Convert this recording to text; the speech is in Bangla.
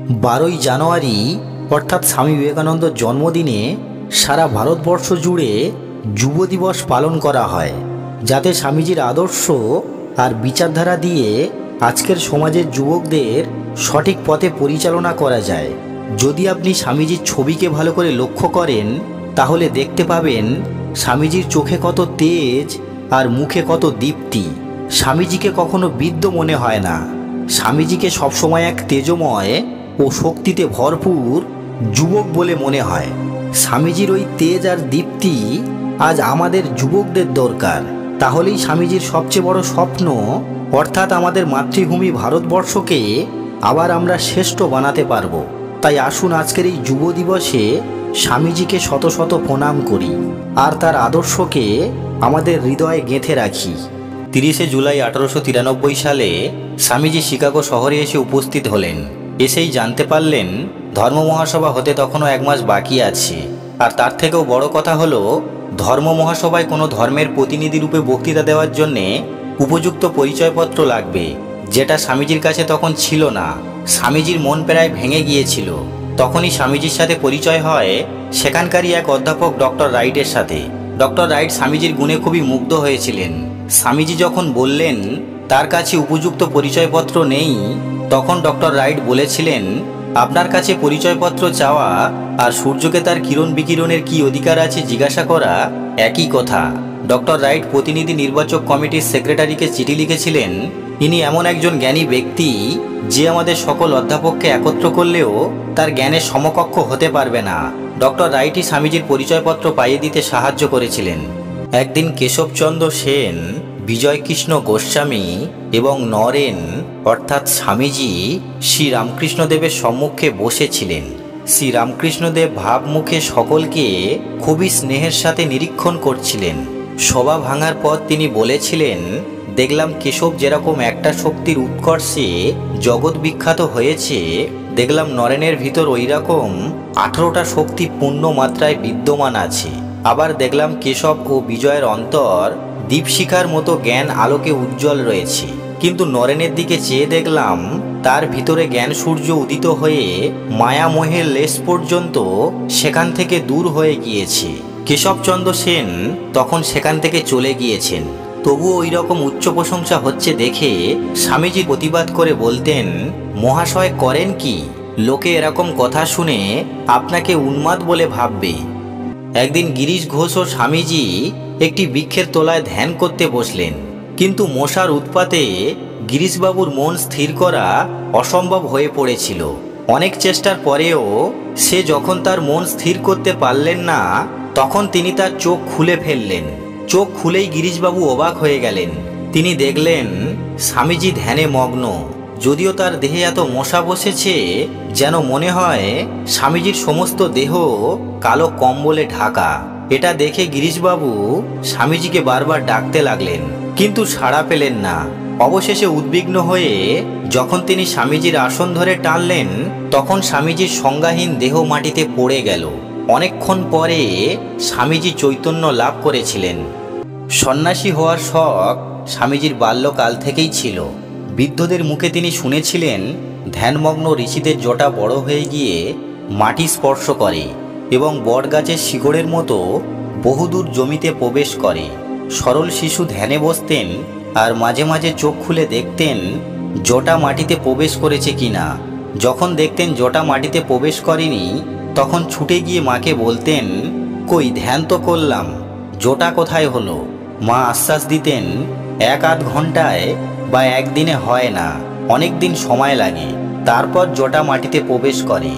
12ই জানুয়ারি অর্থাৎ স্বামী বিবেকানন্দর জন্মদিনে সারা ভারতবর্ষ জুড়ে যুব দিবস পালন করা হয়, যাতে স্বামীজির আদর্শ আর বিচারধারা দিয়ে আজকের সমাজের যুবকদের সঠিক পথে পরিচালনা করা যায়। যদি আপনি স্বামীজির ছবিকে ভালো করে লক্ষ্য করেন, তাহলে দেখতে পাবেন স্বামীজির চোখে কত তেজ আর মুখে কত দীপ্তি। স্বামীজিকে কখনো বৃদ্ধ মনে হয় না। স্বামীজিকে সবসময় এক তেজময় ও শক্তিতে ভরপুর যুবক বলে মনে হয়। স্বামীজির ওই তেজ আর দীপ্তি আজ আমাদের যুবকদের দরকার। তাহলেই স্বামীজির সবচেয়ে বড় স্বপ্ন অর্থাৎ আমাদের মাতৃভূমি ভারতবর্ষকে আবার আমরা শ্রেষ্ঠ বানাতে পারবো। তাই আসুন আজকের এই যুব দিবসে স্বামীজিকে শত শত প্রণাম করি আর তার আদর্শকে আমাদের হৃদয়ে গেঁথে রাখি। 30শে জুলাই 1893 সালে স্বামীজি শিকাগো শহরে এসে উপস্থিত হলেন। এসেই জানতে পারলেন ধর্ম মহাসভা হতে তখনও 1 মাস বাকি আছে। আর তার থেকেও বড় কথা হলো, ধর্ম মহাসভায় কোনো ধর্মের প্রতিনিধি রূপে বক্তৃতা দেওয়ার জন্যে উপযুক্ত পরিচয়পত্র লাগবে, যেটা স্বামীজির কাছে তখন ছিল না। স্বামীজির মন প্রায় ভেঙে গিয়েছিল। তখনই স্বামীজির সাথে পরিচয় হয় সেখানকারই এক অধ্যাপক ডক্টর রাইটের সাথে। ডক্টর রাইট স্বামীজির গুণে খুবই মুগ্ধ হয়েছিলেন। স্বামীজি যখন বললেন তার কাছে উপযুক্ত পরিচয়পত্র নেই, তখন ডক্টর রাইট বলেছিলেন, আপনার কাছে পরিচয়পত্র চাওয়া আর সূর্যকে তার কিরণ বিকিরণের কি অধিকার আছে জিজ্ঞাসা করা একই কথা। ডক্টর রাইট প্রতিনিধি নির্বাচক কমিটির সেক্রেটারিকে চিঠি লিখেছিলেন, ইনি এমন একজন জ্ঞানী ব্যক্তি যে আমাদের সকল অধ্যাপককে একত্র করলেও তার জ্ঞানের সমকক্ষ হতে পারবে না। ডক্টর রাইটই স্বামীজির পরিচয়পত্র পাইয়ে দিতে সাহায্য করেছিলেন। একদিন কেশবচন্দ্র সেন, বিজয়কৃষ্ণ গোস্বামী এবং নরেন অর্থাৎ স্বামীজি শ্রীরামকৃষ্ণদেবের সম্মুখে বসেছিলেন। শ্রীরামকৃষ্ণদেব ভাবমুখে সকলকে খুবই স্নেহের সাথে নিরীক্ষণ করছিলেন। সভা ভাঙার পর তিনি বলেছিলেন, দেখলাম কেশব যেরকম একটা শক্তির উৎকর্ষে জগৎ বিখ্যাত হয়েছে, দেখলাম নরেনের ভিতর ওই রকম 18টা শক্তি পূর্ণ মাত্রায় বিদ্যমান আছে। আবার দেখলাম কেশব ও বিজয়ের অন্তর দীপশিখার মতো জ্ঞান আলোকে উজ্জ্বল রয়েছে। কিন্তু নরেনের দিকে চেয়ে দেখলাম তার ভিতরে জ্ঞান সূর্য উদিত হয়ে মায়ামোহের লেশ পর্যন্ত সেখান থেকে দূর হয়ে গিয়েছে। কেশবচন্দ্র সেন তখন সেখান থেকে চলে গিয়েছেন। তবুও ওই রকম উচ্চ প্রশংসা হচ্ছে দেখে স্বামীজি প্রতিবাদ করে বলতেন, মহাশয় করেন কি? লোকে এরকম কথা শুনে আপনাকে উন্মাদ বলে ভাববে। একদিন গিরিশ ঘোষ ও স্বামীজি একটি বৃক্ষের তলায় ধ্যান করতে বসলেন, কিন্তু মশার উৎপাতে গিরিশবাবুর মন স্থির করা অসম্ভব হয়ে পড়েছিল। অনেক চেষ্টার পরেও সে যখন তার মন স্থির করতে পারলেন না, তখন তিনি তার চোখ খুলে ফেললেন। চোখ খুলেই গিরিশবাবু অবাক হয়ে গেলেন। তিনি দেখলেন স্বামীজি ধ্যানে মগ্ন, যদিও তার দেহে এত মশা বসেছে যেন মনে হয় স্বামীজির সমস্ত দেহ কালো কম্বলে ঢাকা। এটা দেখে গিরিশবাবু স্বামীজিকে বারবার ডাকতে লাগলেন, কিন্তু সাড়া পেলেন না। অবশেষে উদ্বিগ্ন হয়ে যখন তিনি স্বামীজির আসন ধরে টানলেন, তখন স্বামীজির সংজ্ঞাহীন দেহ মাটিতে পড়ে গেল। অনেকক্ষণ পরে স্বামীজি চৈতন্য লাভ করেছিলেন। সন্ন্যাসী হওয়ার শখ স্বামীজির বাল্যকাল থেকেই ছিল। বৃদ্ধদের মুখে তিনি শুনেছিলেন ধ্যানমগ্ন ঋষিদের জটা বড় হয়ে গিয়ে মাটি স্পর্শ করে এবং বটগাছের শিকড়ের মতো বহুদূর জমিতে প্রবেশ করে। সরল শিশু ধ্যানে বসতেন আর মাঝে মাঝে চোখ খুলে দেখতেন জটা মাটিতে প্রবেশ করেছে কিনা। যখন দেখতেন জটা মাটিতে প্রবেশ করেনি, তখন ছুটে গিয়ে মাকে বলতেন, কই ধ্যান তো করলাম, জটা কোথায় হলো? মা আশ্বাস দিতেন, 1-8 ঘন্টায় বা একদিনে হয় না, অনেক দিন সময় লাগে, তারপর জটা মাটিতে প্রবেশ করে।